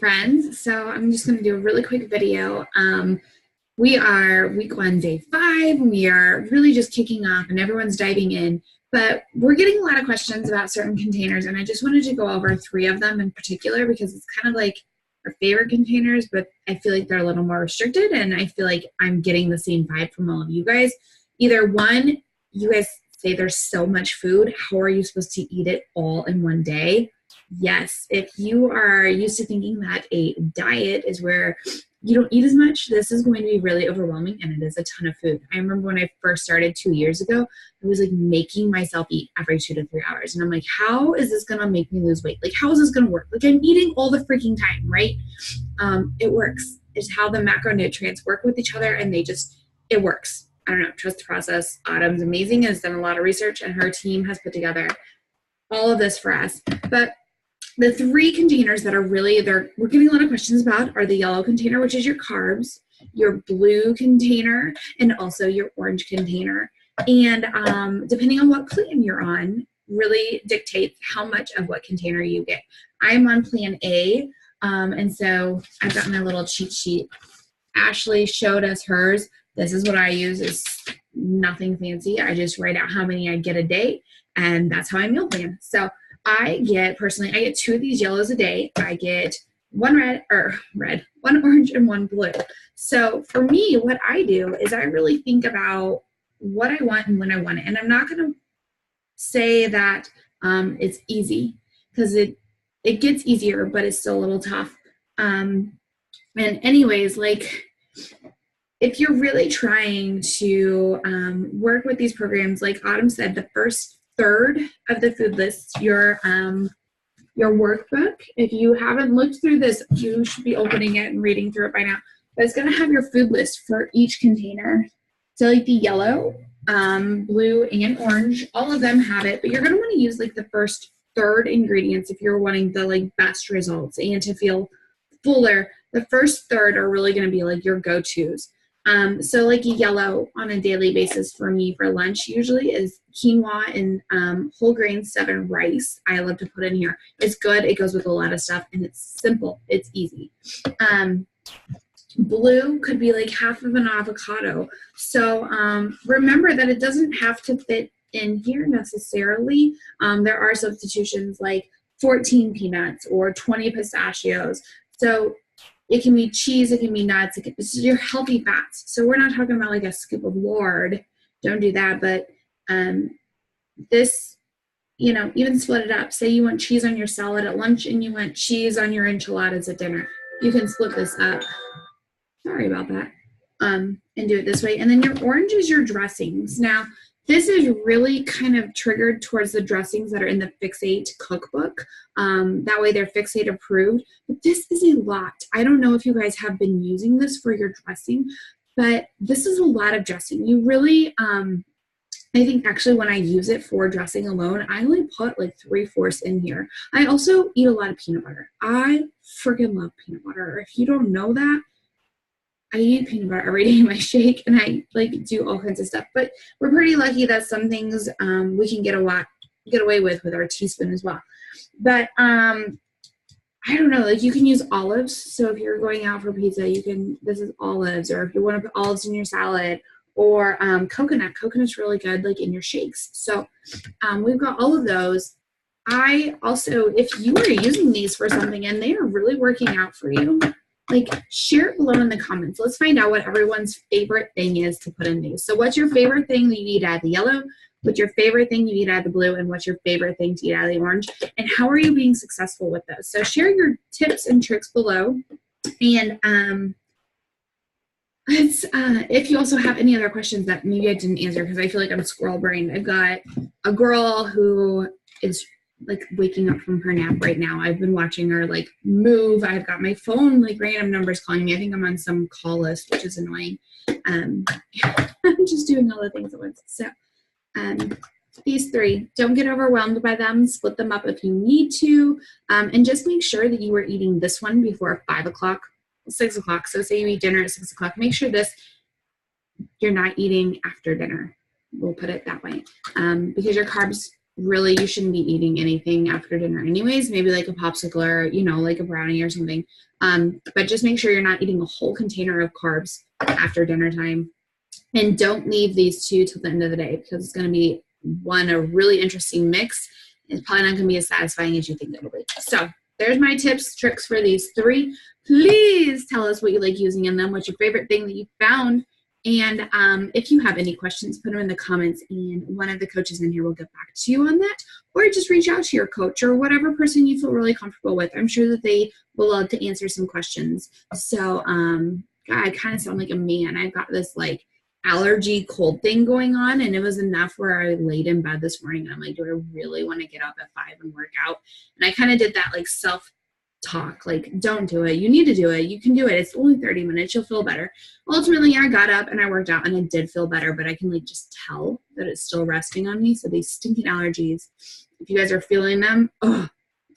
friends. So I'm just going to do a really quick video. We are week 1, day 5. We are really just kicking off and everyone's diving in, but we're getting a lot of questions about certain containers, and I just wanted to go over 3 of them in particular because it's kind of like our favorite containers, but I feel like they're a little more restricted, and I feel like I'm getting the same vibe from all of you guys. Either one, you guys say there's so much food, how are you supposed to eat it all in one day? Yes, if you are used to thinking that a diet is where you don't eat as much, this is going to be really overwhelming, and it is a ton of food. I remember when I first started 2 years ago, I was like making myself eat every 2 to 3 hours. And I'm like, how is this going to make me lose weight? Like, how is this going to work? Like, I'm eating all the freaking time, right? It works. It's how the macronutrients work with each other, and it works. I don't know, trust the process. Autumn's amazing, has done a lot of research, and her team has put together all of this for us. But the 3 containers that are really we're getting a lot of questions about are the yellow container, which is your carbs, your blue container, and also your orange container. And depending on what plan you're on, really dictates how much of what container you get. I'm on plan A, and so I've got my little cheat sheet. Ashley showed us hers. This is what I use. It's nothing fancy. I just write out how many I get a day, and that's how I meal plan. So I get 2 of these yellows a day. I get one one orange and one blue. So for me, what I do is I really think about what I want and when I want it. And I'm not going to say that it's easy, because it gets easier, but it's still a little tough. And anyways, like, if you're really trying to work with these programs, like Autumn said, the first third of the food list, your workbook. If you haven't looked through this, you should be opening it and reading through it by now. But it's going to have your food list for each container. So like the yellow, blue, and orange, all of them have it. But you're going to want to use like the first third ingredients if you're wanting the like best results and to feel fuller. The first third are really going to be like your go-tos. So like yellow on a daily basis for me for lunch usually is quinoa and whole grain 7 rice. I love to put in here. It's good. It goes with a lot of stuff, and it's simple. It's easy. Blue could be like half of an avocado. So remember that it doesn't have to fit in here necessarily. There are substitutions like 14 peanuts or 20 pistachios. So it can be cheese, it can be nuts, it's your healthy fats. So we're not talking about like a scoop of lard. Don't do that. But this, even split it up. Say you want cheese on your salad at lunch and you want cheese on your enchiladas at dinner. You can split this up. Sorry about that. And do it this way. And then your orange is your dressings. Now, this is really kind of triggered towards the dressings that are in the Fixate cookbook. That way they're Fixate approved. But this is a lot. I don't know if you guys have been using this for your dressing, but this is a lot of dressing. You really, I think actually when I use it for dressing alone, I only put like 3/4 in here. I also eat a lot of peanut butter. I freaking love peanut butter. If you don't know that, I eat peanut butter every day in my shake, and I like do all kinds of stuff. But we're pretty lucky that some things we can get away with our teaspoon as well. But I don't know, like you can use olives. So if you're going out for pizza, this is olives, or if you want to put olives in your salad, or coconut. Coconut's really good, like in your shakes. So we've got all of those. I also, if you are using these for something and they are really working out for you, like, share it below in the comments. Let's find out what everyone's favorite thing is to put in these. So what's your favorite thing that you eat out of the yellow? What's your favorite thing you eat out of the blue? And what's your favorite thing to eat out of the orange? And how are you being successful with those? So share your tips and tricks below. And if you also have any other questions that maybe I didn't answer, because I feel like I'm squirrel-brained. I've got a girl who is like waking up from her nap right now. I've been watching her like move. I've got my phone, like random numbers calling me. I think I'm on some call list, which is annoying. I'm just doing all the things at once. So these 3, don't get overwhelmed by them. Split them up if you need to. And just make sure that you are eating this one before 5 o'clock, 6 o'clock. So say you eat dinner at 6 o'clock, make sure you're not eating after dinner. We'll put it that way. Because your carbs really you shouldn't be eating anything after dinner anyways, maybe like a popsicle or, you know, like a brownie or something. But just make sure you're not eating a whole container of carbs after dinner time. And don't leave these two till the end of the day because it's going to be a really interesting mix. It's probably not going to be as satisfying as you think it'll be. So there's my tips, tricks for these 3. Please tell us what you like using in them. What's your favorite thing that you found? And if you have any questions, put them in the comments and one of the coaches in here will get back to you on that. Or just reach out to your coach or whatever person you feel really comfortable with. I'm sure that they will love to answer some questions. So God, I kind of sound like a man. I've got this like allergy cold thing going on, and it was enough where I laid in bed this morning and I'm like, do I really want to get up at 5 and work out? And I kind of did that like self talk, like, don't do it. You need to do it. You can do it. It's only 30 minutes. You'll feel better. Ultimately, I got up and I worked out and I did feel better, but I can like just tell that it's still resting on me. So these stinking allergies, if you guys are feeling them, oh,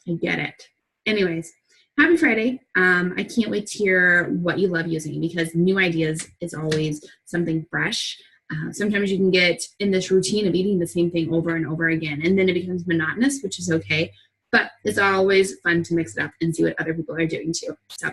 I get it. Anyways, happy Friday. I can't wait to hear what you love using because new ideas is always something fresh. Sometimes you can get in this routine of eating the same thing over and over again, and then it becomes monotonous, which is okay. But it's always fun to mix it up and see what other people are doing too. So